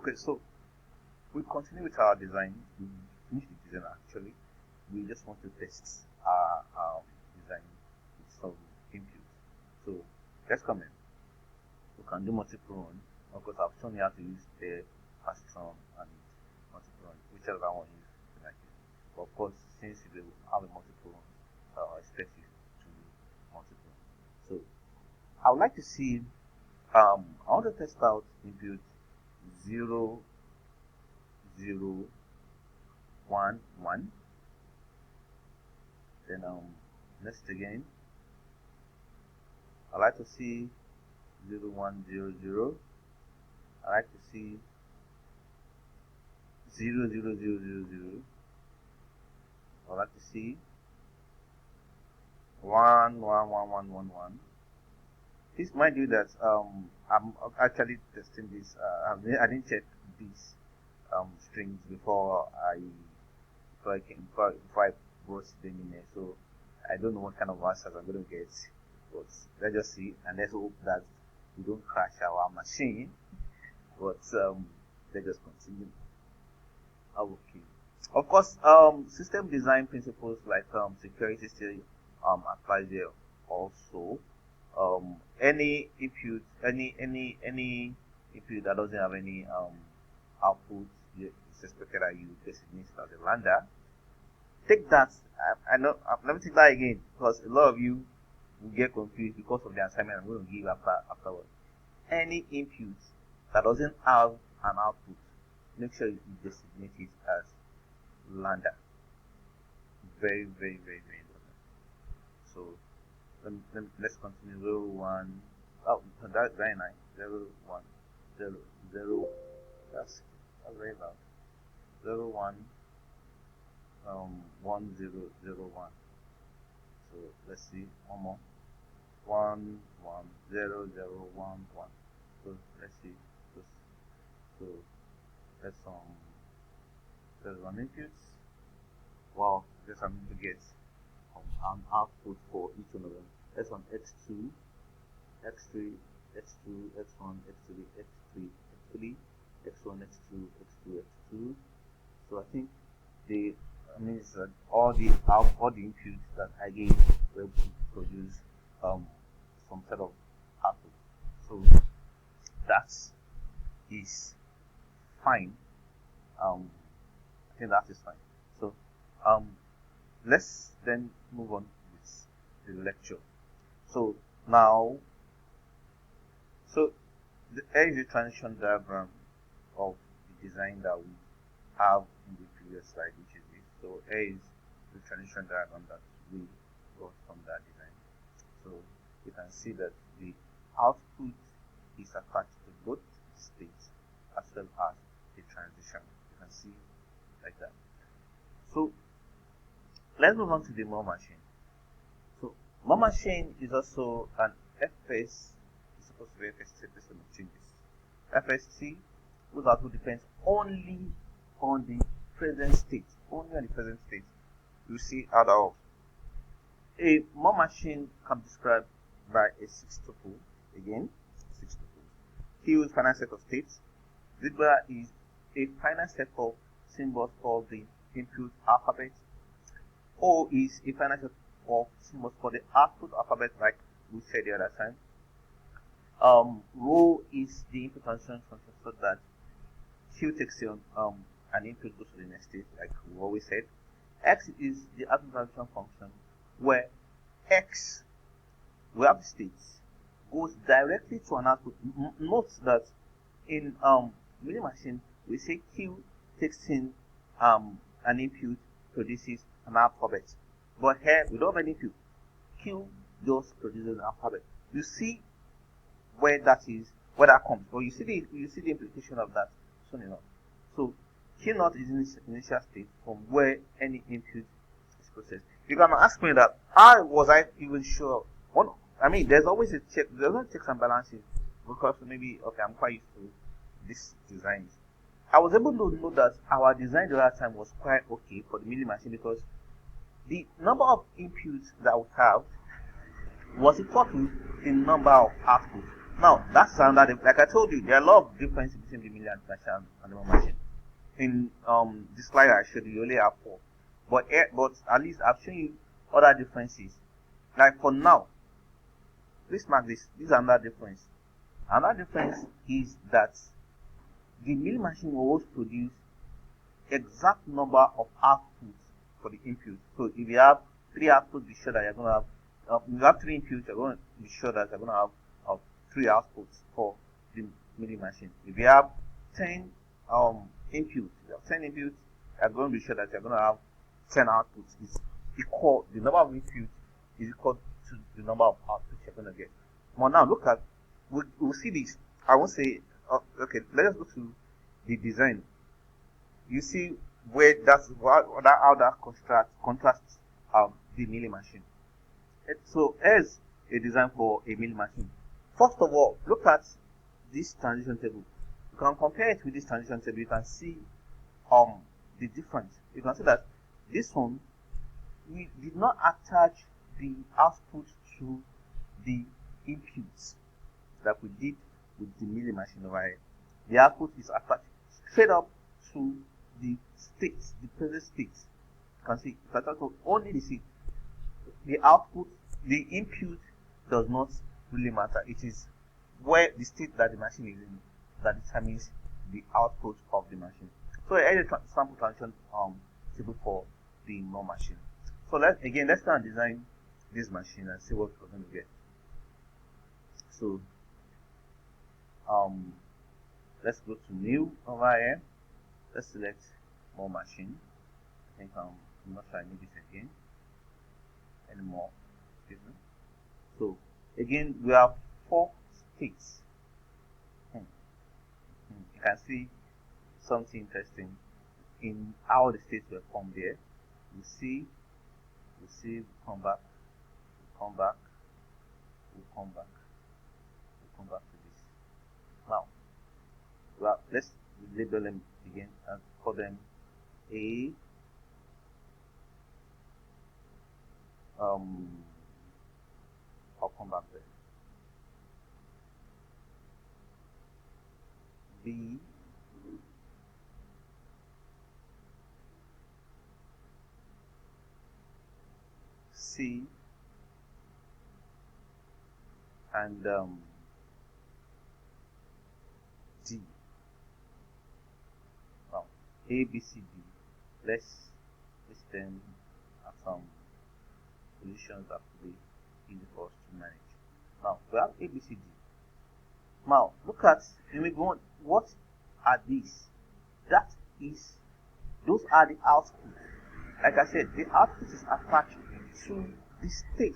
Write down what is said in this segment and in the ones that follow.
Okay, so we continue with our design. We finished the design actually. We just want to test our design with some inputs. So let's come in. We can do multiple run. Of course, I've shown you how to use the fast run and multiple run, whichever one you like it. But of course, since you will have a multiple run, I expect you to do multiple run. So I would like to see. I want to test out input 0, 0, 1, 1. Then next again, I like to see 0, 1, 0, 0. I like to see 0, 0, 0, 0, 0. I like to see 1, 1, 1, 1, 1, 1. This might do that. I'm actually testing this. I didn't check these strings before I brought them in there. So I don't know what kind of answers I'm going to get. But let's just see, and let's hope that we don't crash our machine. But let's just continue. Okay. Of course, system design principles like security still apply there also. Any input that doesn't have any output, it's expected that you designate it as a lambda. Take that. I know. Let me take that again, because a lot of you will get confused because of the assignment I'm going to give afterward. Any input that doesn't have an output, make sure you designate it as lambda. Very, very, very, very important. So let's continue. 0, 1. Oh, that's very nice. 0, 1, 0, 0. That's very loud. 0, 1. 1, 0, 0, 1. So let's see one more. 1, 1, 0, 0, 1, 1. So let's see. So that's there's one input. Wow, just I'm going to get an output for each one of them. That's on x2, x3, x2, x1, x3, x3, x3, x1, x2, x2, x2. So I think means that all the inputs that I gave will produce some sort of output. So that is fine. I think that is fine. So let's then move on with the lecture. So now, here is the transition diagram of the design that we have in the previous slide, which is this. So here is the transition diagram that we got from that design. So you can see that the output is attached to both states as well as the transition. You can see like that. So let's move on to the more machine. So more machine is also an FS. It's supposed to be FST based on changes. FST, whose output depends only on the present state. Only on the present state. You see out of a more machine can be described by a 6 tuple. Again, 6 tuples. Q is finite set of states. Zebra is a finite set of symbols for the input alphabet. O is a finite set of symbols for the output alphabet, like we said the other time. Rho is the input transition function, so that Q takes on an input goes to the next state, like we always said. X is the output transition function, where X, we have the states, goes directly to an output. Note that in mini machine we say Q takes in an input, produces an alphabet, but here we don't have any input. Q just produces an alphabet. You see where that comes, but you see the implication of that soon enough. So Q naught is in the initial state from where any input is processed. You can ask me that, how was I even sure? There's always a check. There's no checks and balances, because maybe I'm quite used to these designs. I was able to know that our design the last time was quite okay for the mini machine, because the number of inputs that we have was equal to the number of outputs. Now that's another. Like I told you, there are a lot of differences between the milling machine and the normal machine. In the slide I showed you, you only have 4, but at least I've shown you other differences. Like for now, please mark this. This is another difference. Another difference is that the milling machine will always produce exact number of outputs for the input. So if you have 3 outputs, be sure that you're going to have. If you have 3 inputs, you're going to be sure that you're going to have 3 outputs for the milling machine. If you have 10 inputs, you're going to be sure that you're going to have 10 outputs. It's equal. The number of inputs is equal to the number of outputs you're going to get. Now look at. We'll see this. I won't say. Okay, let us go to the design. You see where how that contrasts the milling machine. So here's a design for a milling machine. First of all, look at this transition table. You can compare it with this transition table. You can see the difference. You can see that this one, we did not attach the output to the inputs that we did with the milling machine over here. The output is attached straight up to the states, the present states. You can see it's attached to only the state. The output, the input does not really matter. It is where the state that the machine is in that determines the output of the machine. So here's a sample transition table for the normal machine. So let's try and design this machine and see what we're going to get. So let's go to new over here. Let's select more machine. I think I'm not sure I need this again anymore. Excuse me. So again, we have 4 states. You can see something interesting in how the states were formed there. We see, we come back, we come back, we come back, we come back to this. Now, well, let's label them again and call them A. I'll come back there. B. C. And D. Now, A, B, C, D. Let's list them at some positions that will be easy for us to manage. Now, we have A, B, C, D. Now, look at, when we go on, what are these? Those are the outputs. Like I said, the output is attached to the state.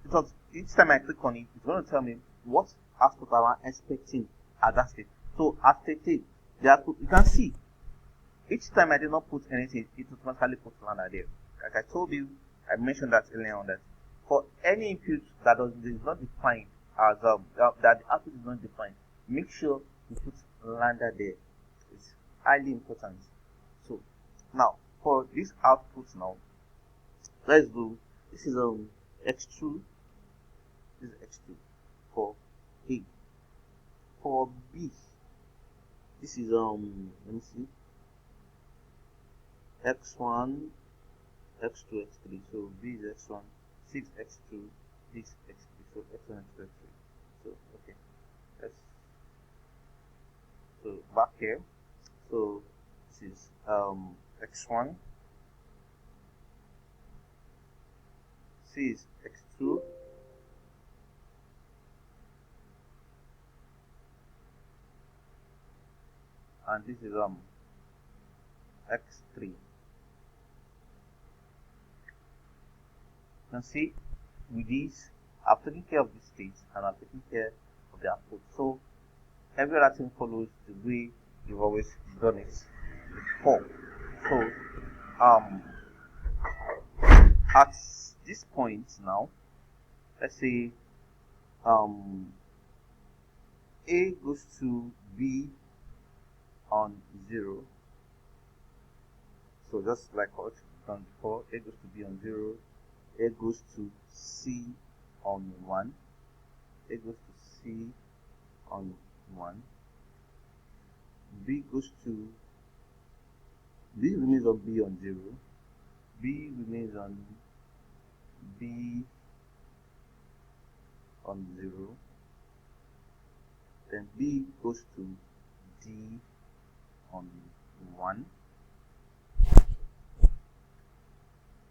Because each time I click on it, it's going to tell me what output I am expecting at that state. So at state A, the output, you can see, each time I did not put anything, it automatically puts lambda there. Like I told you, I mentioned that earlier on, that for any input that is not defined as that the output is not defined, make sure you put lambda there. It's highly important. So now for this output now, let's do, this is x2, this is x2 for A. For B, this is let me see, x1, x2, x3. So B is x1, 6 x2, this x3. So x1, x2, x3. So okay, so back here. So this is x1, C is x2, and this is x3. You can see with these, I've taken care of the states and I've taken care of the output. So every other thing follows the way you've always done it before. So at this point now, let's say A goes to B on 0. So just like what we've done before, A goes to B on 0, A goes to C on 1, A goes to C on 1, B goes to B remains on B on 0, B remains on B on 0, then B goes to D on 1,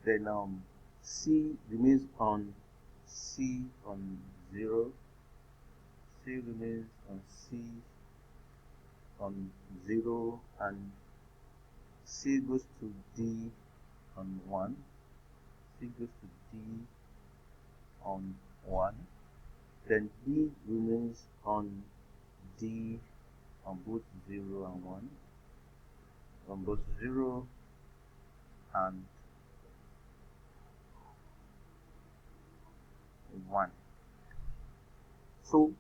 then C remains on C on 0, C remains on C on 0, and C goes to D on 1, C goes to D on 1, then D remains on D on both 0 and 1, on both 0 and 1. So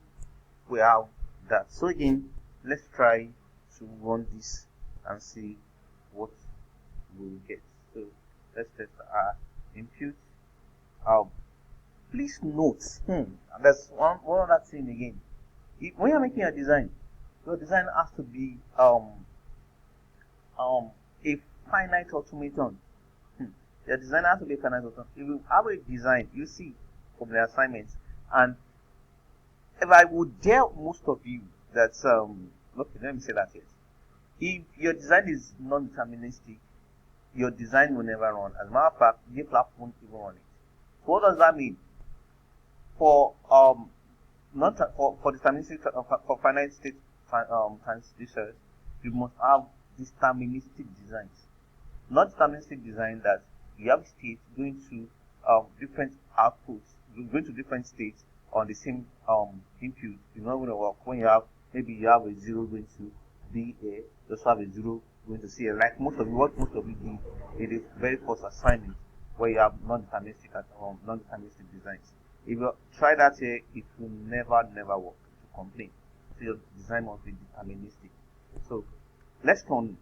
we have that. So again, let's try to run this and see what we'll get. So let's test our input. Please note, there's one other thing again. When you're making a design, your design has to be a finite automaton. Your design has to be a finite automaton. If you have a design, you see from the assignments, and if I would dare most of you that okay, let me say that, yes, if your design is non-deterministic, your design will never run. As a matter of fact, GitLab won't even run it. So what does that mean? For deterministic for finite state transducers, you must have deterministic designs. Not deterministic design that you have states going to different outputs, going to different states on the same input. It's not going to work when you have, maybe you have a 0 going to B A, you also have a 0 going to C A. Like what most of you did in the very first assignment, where you have non-deterministic designs. If you try that here, it will never work. To complain. So your design must be deterministic. So let's turn.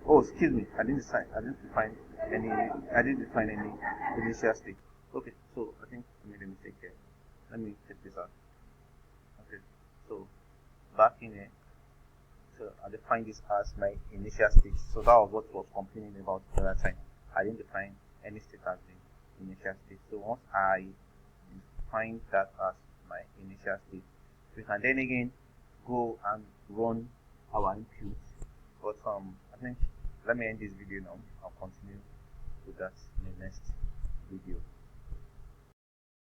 Oh, excuse me. I didn't define any initial state. Okay, so I think I made a mistake here. Let me check this out. Okay, so back in here. So I defined this as my initial state. So that was what I was complaining about the other time. I didn't define any state as the initial state. So once I define that as my initial state, we can then again go and run our input. But I think let me end this video now. I'll continue with that in the next video.